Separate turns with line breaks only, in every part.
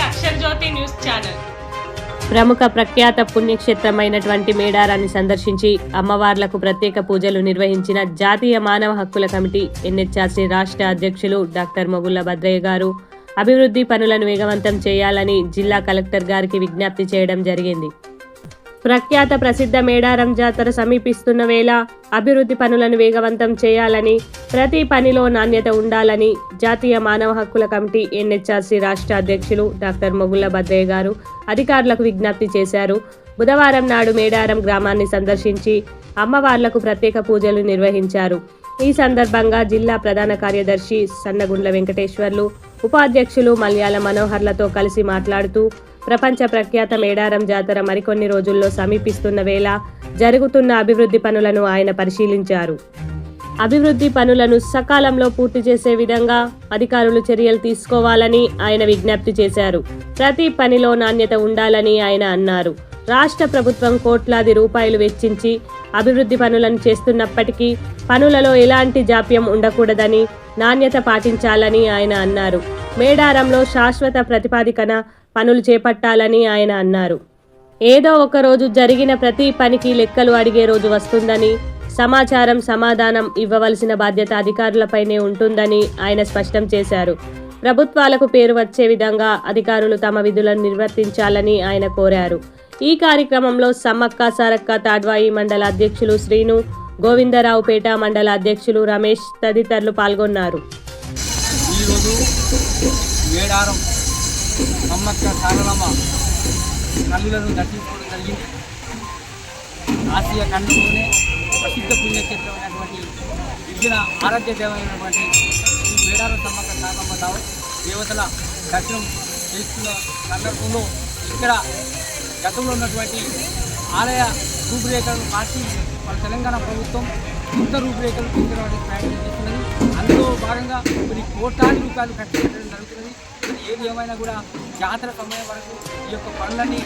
Akshara Jyothi news channel.
ప్రముఖ ప్రఖ్యాత పుణ్యక్షేత్రమైనటువంటి మేడారాన్ని సందర్శించి అమ్మవార్లకు ప్రత్యేక పూజలు నిర్వహించిన జాతీయ మానవ హక్కుల కమిటీ ఎన్హెచ్ఆర్సీ రాష్ట్ర అధ్యక్షులు డాక్టర్ మొగుళ్ళ భద్రయ్య గారు అభివృద్ధి పనులను వేగవంతం చేయాలని జిల్లా కలెక్టర్ గారికి విజ్ఞప్తి చేయడం జరిగింది. ప్రఖ్యాత ప్రసిద్ధ మేడారం జాతర సమీపిస్తున్న వేళ అభివృద్ధి పనులను వేగవంతం చేయాలని, ప్రతి పనిలో నాణ్యత ఉండాలని జాతీయ మానవ హక్కుల కమిటీ ఎన్హెచ్ఆర్సీ రాష్ట్ర అధ్యక్షులు డాక్టర్ మొగుళ్ళ భద్రయ్య గారు అధికారులకు విజ్ఞప్తి చేశారు. బుధవారం నాడు మేడారం గ్రామాన్ని సందర్శించి అమ్మవార్లకు ప్రత్యేక పూజలు నిర్వహించారు. ఈ సందర్భంగా జిల్లా ప్రధాన కార్యదర్శి సన్నగుండ్ల వెంకటేశ్వర్లు, ఉపాధ్యక్షులు మల్యాల మనోహర్లతో కలిసి మాట్లాడుతూ ప్రపంచ ప్రఖ్యాత మేడారం జాతర మరికొన్ని రోజుల్లో సమీపిస్తున్న వేళ జరుగుతున్న అభివృద్ధి పనులను ఆయన పరిశీలించారు. అభివృద్ధి పనులను సకాలంలో పూర్తి చేసే విధంగా అధికారులు చర్యలు తీసుకోవాలని ఆయన విజ్ఞప్తి చేశారు. ప్రతి పనిలో నాణ్యత ఉండాలని ఆయన అన్నారు. రాష్ట్ర ప్రభుత్వం కోట్లాది రూపాయలు వెచ్చించి అభివృద్ధి పనులను చేస్తున్నప్పటికీ పనులలో ఎలాంటి జాప్యం ఉండకూడదని, నాణ్యత పాటించాలని ఆయన అన్నారు. మేడారంలో శాశ్వత ప్రతిపాదికన పనులు చేపట్టాలని ఆయన అన్నారు. ఏదో ఒక రోజు జరిగిన ప్రతి పనికి లెక్కలు అడిగే రోజు వస్తుందని, సమాధానం ఇవ్వవలసిన బాధ్యత అధికారులపైనే ఉంటుందని ఆయన స్పష్టం చేశారు. ప్రభుత్వాలకు పేరు వచ్చే విధంగా అధికారులు తమ విధులను నిర్వర్తించాలని ఆయన కోరారు. ఈ కార్యక్రమంలో సమ్మక్క సారక్క తాడ్వాయి మండల అధ్యక్షులు శ్రీను, గోవిందరావుపేట మండల అధ్యక్షులు రమేష్ తదితరులు పాల్గొన్నారు.
మేడారం సమ్మక్క సారలమ్మ తల్లులను దర్శించుకోవడం జరిగింది. ఆసియా ఖండంలోనే ప్రసిద్ధ పుణ్యక్షేత్రమైనటువంటి విద్యున ఆరాధ్య దేవమైనటువంటి ఈ మేడారం సమ్మక్క సారలమ్మ దేవతల దర్శనం చేస్తున్న సందర్భంలో ఇక్కడ గతంలో ఉన్నటువంటి ఆలయ రూపురేఖలను మార్చి మన తెలంగాణ ప్రభుత్వం కొత్త రూపురేఖలు తీసుకురావడానికి ప్రయత్నం చేస్తున్నది. అందులో భాగంగా కొన్ని కోట్లాది రూపాయలు ఖర్చు పెట్టడం జరుగుతున్నది. ఏది ఏమైనా కూడా జాతర సమయం వరకు ఈ యొక్క పనులన్నీ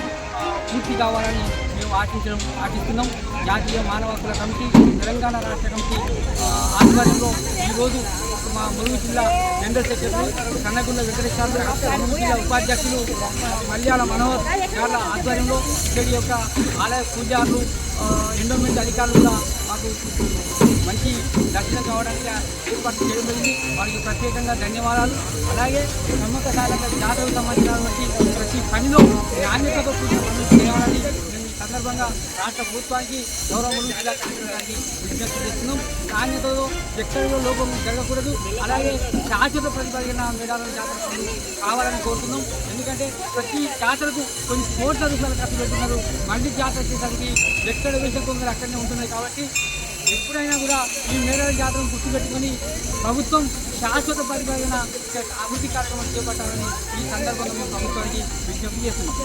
పూర్తి కావాలని మేము ఆశిస్తున్నాం. జాతీయ మానవ హక్కుల కమిటీ, తెలంగాణ రాష్ట్ర కమిటీ ఆధ్వర్యంలో ఈరోజు మా ములుగు జిల్లా జనరల్ సెక్రటరీ కన్నగుండ వెంకటేశ్వర, ములుగు జిల్లా ఉపాధ్యక్షులు మల్యాల మనోహర్ గారి ఆధ్వర్యంలో ఇక్కడి యొక్క ఆలయ పూజారులు, ఎండోమెంట్ అధికారులు కూడా మాకు మంచి దర్శనం కావడానికి ఏర్పాటు చేయడం జరిగింది. వారికి ప్రత్యేకంగా ధన్యవాదాలు. అలాగే సమ్మక్క సారక్క జాతరకు సంబంధించినటువంటి ప్రతి పనిలో నాణ్యతతో కూడిన పనులు చేయాలని మేము ఈ సందర్భంగా రాష్ట్ర ప్రభుత్వానికి, గౌరవ ములుగు జిల్లా కలెక్టర్ గారికి విజ్ఞప్తి చేస్తున్నాం. నాణ్యతలో ఎక్కడిలో లోపం జరగకూడదు. అలాగే శాశ్వత ప్రతిపాదన మేడారం జాతర పనులు కావాలని కోరుతున్నాం. ఎందుకంటే ప్రతి జాతరకు కొన్ని కోట్ల రూపాయలు ఖర్చు పెడుతున్నారు. మళ్ళీ జాతర చేసరికి ఎక్కడ వేసే కొందరు అక్కడనే ఉంటున్నాయి. కాబట్టి ఎప్పుడైనా కూడా ఈ మేడారం జాతరను గుర్తుపెట్టుకొని ప్రభుత్వం శాశ్వత పరిపాలన అభివృద్ధి కార్యక్రమాలు చేపట్టాలని ఈ సందర్భంగా మేము ప్రభుత్వానికి విజ్ఞప్తి చేస్తున్నాం.